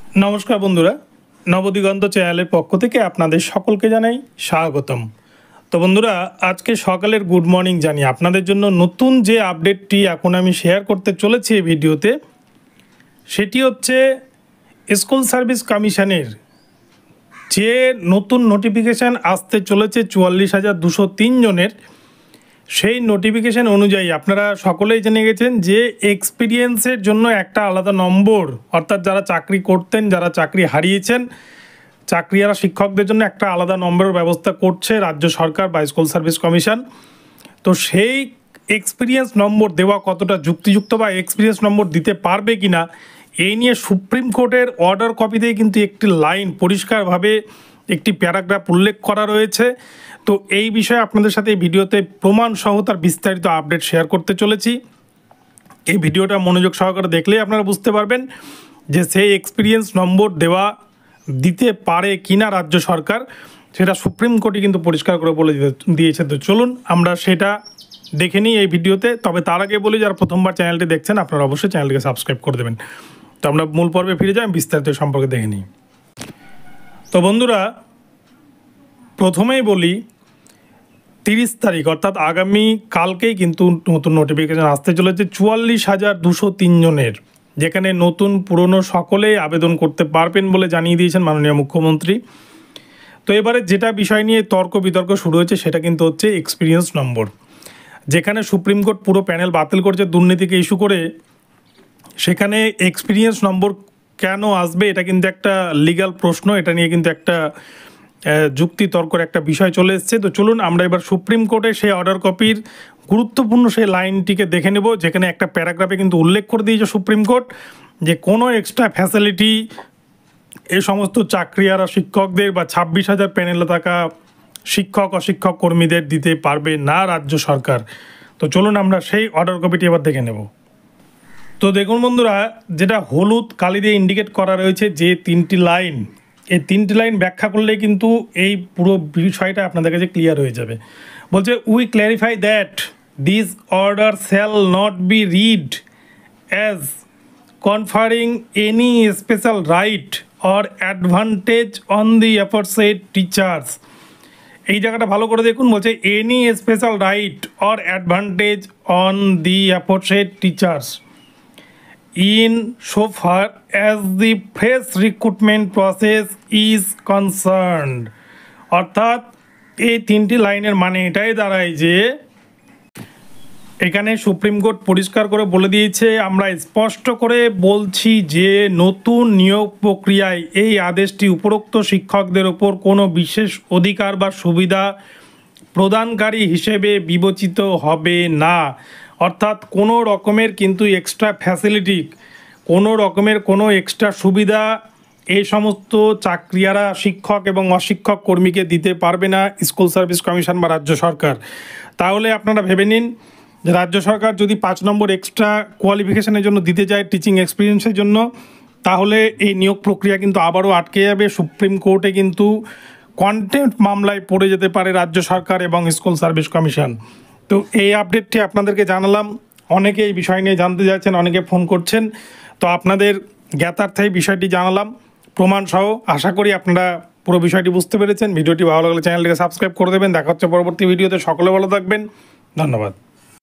নমস্কার বন্ধুরা, নবদিগন্ত চ্যানেলের পক্ষ থেকে আপনাদের সকলকে জানাই স্বাগতম। তো বন্ধুরা, আজকে সকালের গুড মর্নিং জানি আপনাদের জন্য নতুন যে আপডেটটি এখন আমি শেয়ার করতে চলেছি এই ভিডিওতে, সেটি হচ্ছে স্কুল সার্ভিস কমিশনের যে নতুন নোটিফিকেশান আসতে চলেছে 44,203 জনের। সেই নোটিফিকেশান অনুযায়ী আপনারা সকলেই জেনে গেছেন যে এক্সপিরিয়েন্সের জন্য একটা আলাদা নম্বর, অর্থাৎ যারা চাকরি করতেন, যারা চাকরি হারিয়েছেন, চাকরিহারা শিক্ষকদের জন্য একটা আলাদা নম্বরের ব্যবস্থা করছে রাজ্য সরকার বা স্কুল সার্ভিস কমিশন। তো সেই এক্সপিরিয়েন্স নম্বর দেওয়া কতটা যুক্তিযুক্ত বা এক্সপিরিয়েন্স নম্বর দিতে পারবে কি না, এই নিয়ে সুপ্রিম কোর্টের অর্ডার কপিতেই কিন্তু একটি লাইন পরিষ্কারভাবে একটি প্যারাগ্রাফ উল্লেখ করা রয়েছে। তো এই বিষয়ে আপনাদের সাথে এই ভিডিওতে প্রমাণ সহ তার বিস্তারিত আপডেট শেয়ার করতে চলেছি। এই ভিডিওটা মনোযোগ সহকারে দেখলেই আপনারা বুঝতে পারবেন যে সেই এক্সপিরিয়েন্স নম্বর দিতে পারে কিনা রাজ্য সরকার, সেটা সুপ্রিম কোর্টই কিন্তু পরিষ্কার করে বলে দিয়েছে। তো চলুন আমরা সেটা দেখে নিই এই ভিডিওতে। তবে তার আগে বলি, যারা প্রথমবার চ্যানেলটি দেখছেন আপনারা অবশ্যই চ্যানেলটিকে সাবস্ক্রাইব করে দেবেন। তো আমরা মূল পর্বে ফিরে যাই, বিস্তারিত সম্পর্কে দেখে নিই। তো বন্ধুরা, প্রথমেই বলি 30 তারিখ অর্থাৎ আগামী কালকেই কিন্তু নতুন নোটিফিকেশান আসতে চলেছে 44,203 জনের, যেখানে নতুন পুরনো সকলেই আবেদন করতে পারবেন বলে জানিয়ে দিয়েছেন মাননীয় মুখ্যমন্ত্রী। তো এবারে যেটা বিষয় নিয়ে তর্ক বিতর্ক শুরু হয়েছে সেটা কিন্তু হচ্ছে এক্সপিরিয়েন্স নম্বর, যেখানে সুপ্রিম কোর্ট পুরো প্যানেল বাতিল করছে দুর্নীতিকে ইস্যু করে। সেখানে এক্সপিরিয়েন্স নম্বর কেন আসবে, এটা কিন্তু একটা লিগ্যাল প্রশ্ন, এটা নিয়ে কিন্তু একটা যুক্তি তর্কের একটা বিষয় চলে এসছে। তো চলুন আমরা এবার সুপ্রিম কোর্টের সেই অর্ডার কপির গুরুত্বপূর্ণ সেই লাইনটিকে দেখে নেব, যেখানে একটা প্যারাগ্রাফে কিন্তু উল্লেখ করে দিয়েছে সুপ্রিম কোর্ট যে কোনো এক্সট্রা ফ্যাসিলিটি এই সমস্ত চাকরিহারা শিক্ষকদের বা 26,000 প্যানেলে থাকা শিক্ষক অশিক্ষক কর্মীদের দিতে পারবে না রাজ্য সরকার। তো চলুন আমরা সেই অর্ডার কপিটি এবার দেখে নেব। তো দেখুন বন্ধুরা, যেটা হলুদ কালি দিয়ে ইন্ডিকেট করা রয়েছে যে 3টি লাইন, এই 3টি লাইন ব্যাখ্যা করলে কিন্তু এই পুরো বিষয়টা আপনাদের কাছে ক্লিয়ার হয়ে যাবে। বলছে, we clarify that this order shall not be read as conferring any special right or advantage on the aforesaid teachers. এই জায়গাটা ভালো করে দেখুন, বলছে any special right or advantage on the aforesaid teachers in so far as the fresh recruitment process is concerned। অর্থাৎ এই 3টি লাইনের মানে এটাই দাঁড়ায় যে এখানে সুপ্রিম কোর্ট পরিষ্কার করে বলে দিয়েছে, আমরা স্পষ্ট করে বলছি যে নতুন নিয়োগ প্রক্রিয়ায় এই আদেশটি উপরোক্ত শিক্ষকদের ওপর কোনো বিশেষ অধিকার বা সুবিধা প্রদানকারী হিসেবে বিবেচিত হবে না। অর্থাৎ কোনো রকমের কিন্তু এক্সট্রা ফ্যাসিলিটি, কোনো রকমের কোনো এক্সট্রা সুবিধা এই সমস্ত চাকরিহারা শিক্ষক এবং অশিক্ষক কর্মীকে দিতে পারবে না স্কুল সার্ভিস কমিশন বা রাজ্য সরকার। তাহলে আপনারা ভেবে নিন যে রাজ্য সরকার যদি 5 নম্বর এক্সট্রা কোয়ালিফিকেশনের জন্য দিতে চায় টিচিং এক্সপিরিয়েন্সের জন্য, তাহলে এই নিয়োগ প্রক্রিয়া কিন্তু আবারও আটকে যাবে। সুপ্রিম কোর্টে কিন্তু কন্টেম্প্ট মামলায় পড়ে যেতে পারে রাজ্য সরকার এবং স্কুল সার্ভিস কমিশন। তো এই আপডেটটি আপনাদেরকে জানালাম। অনেকে এই বিষয় নিয়ে জানতে চাইছেন, অনেকে ফোন করছেন। তো আপনাদের জ্ঞাতার্থে এই বিষয়টি জানালাম প্রমাণ সহ। আশা করি আপনারা পুরো বিষয়টি বুঝতে পেরেছেন। ভিডিওটি ভালো লাগলে চ্যানেলটিকে সাবস্ক্রাইব করে দেবেন। দেখা হচ্ছে পরবর্তী ভিডিওতে। সকলে ভালো থাকবেন, ধন্যবাদ।